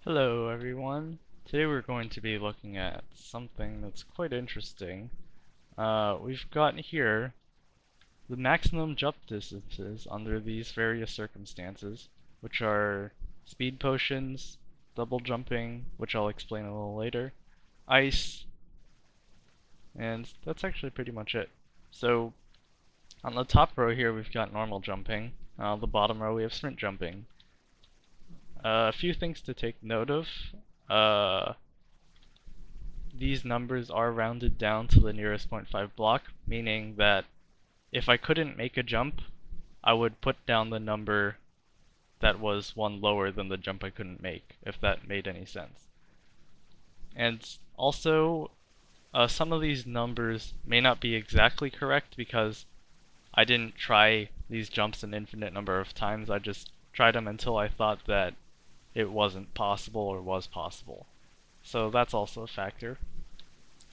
Hello everyone. Today we're going to be looking at something that's quite interesting. We've got here the maximum jump distances under these various circumstances, which are speed potions, double jumping, which I'll explain a little later, ice, and that's actually pretty much it. So on the top row here we've got normal jumping, on the bottom row we have sprint jumping. A few things to take note of. These numbers are rounded down to the nearest 0.5 block, meaning that if I couldn't make a jump, I would put down the number that was one lower than the jump I couldn't make, if that made any sense. And also, some of these numbers may not be exactly correct because I didn't try these jumps an infinite number of times. I just tried them until I thought that it wasn't possible or was possible. So that's also a factor.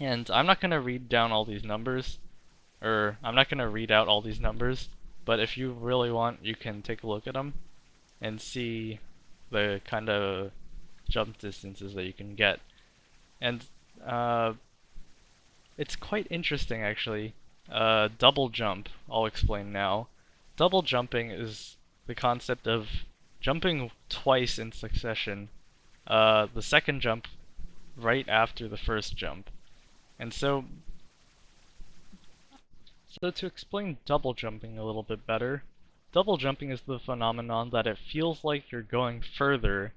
And I'm not going to read down all these numbers, or I'm not going to read out all these numbers, but if you really want, you can take a look at them and see the kind of jump distances that you can get. And it's quite interesting actually. Double jump, I'll explain now. Double jumping is the concept of jumping twice in succession. The second jump right after the first jump. And so to explain double jumping a little bit better, double jumping is the phenomenon that it feels like you're going further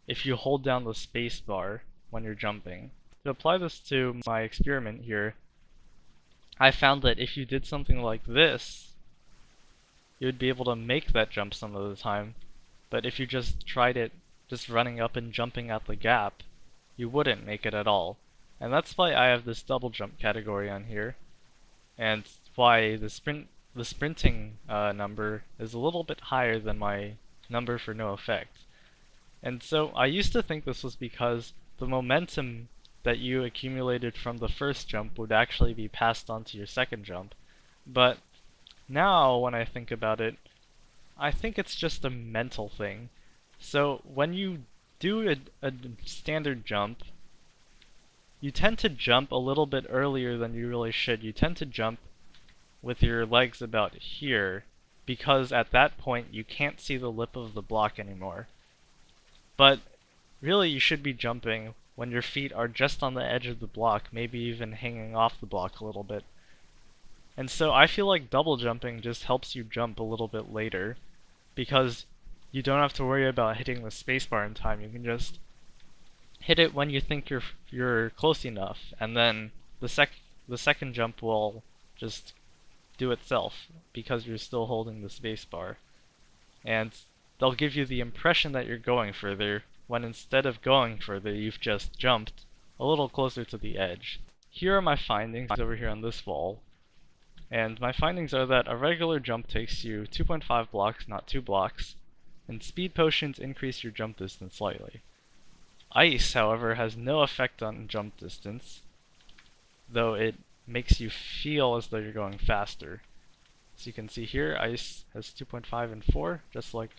if you hold down the space bar when you're jumping. To apply this to my experiment here, I found that if you did something like this, you would be able to make that jump some of the time, but if you just tried it just running up and jumping at the gap, you wouldn't make it at all. And that's why I have this double jump category on here, and why the sprinting number is a little bit higher than my number for no effect. And so I used to think this was because the momentum that you accumulated from the first jump would actually be passed on to your second jump. But now when I think about it, I think it's just a mental thing. So when you do a standard jump, you tend to jump a little bit earlier than you really should. You tend to jump with your legs about here, because at that point you can't see the lip of the block anymore. But really you should be jumping when your feet are just on the edge of the block, maybe even hanging off the block a little bit. And so I feel like double jumping just helps you jump a little bit later, because you don't have to worry about hitting the spacebar in time. You can just hit it when you think you're close enough, and then the second jump will just do itself because you're still holding the spacebar. And they'll give you the impression that you're going further, when instead of going further, you've just jumped a little closer to the edge. Here are my findings over here on this wall. And my findings are that a regular jump takes you 2.5 blocks, not 2 blocks, and speed potions increase your jump distance slightly. Ice, however, has no effect on jump distance, though it makes you feel as though you're going faster. As you can see here, ice has 2.5 and 4, just like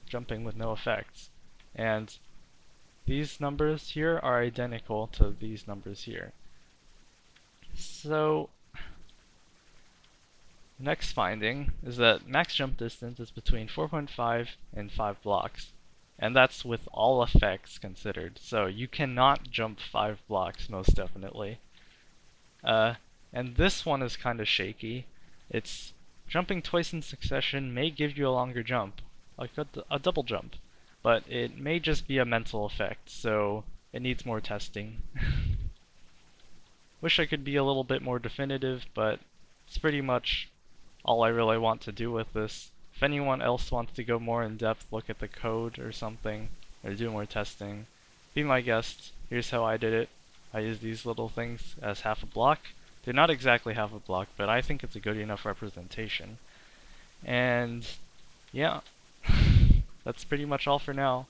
jumping with no effects. And these numbers here are identical to these numbers here. So, next finding is that max jump distance is between 4.5 and 5 blocks. And that's with all effects considered. So you cannot jump 5 blocks, most definitely. And this one is kind of shaky. It's jumping twice in succession may give you a longer jump, like a double jump, but it may just be a mental effect, so it needs more testing. Wish I could be a little bit more definitive, but it's pretty much all I really want to do with this. If anyone else wants to go more in depth, look at the code or something, or do more testing, be my guest. Here's how I did it. I used these little things as half a block. They're not exactly half a block, but I think it's a good enough representation. And yeah, that's pretty much all for now.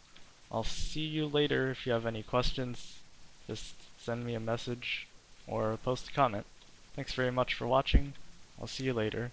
I'll see you later. If you have any questions, just send me a message or post a comment. Thanks very much for watching. I'll see you later.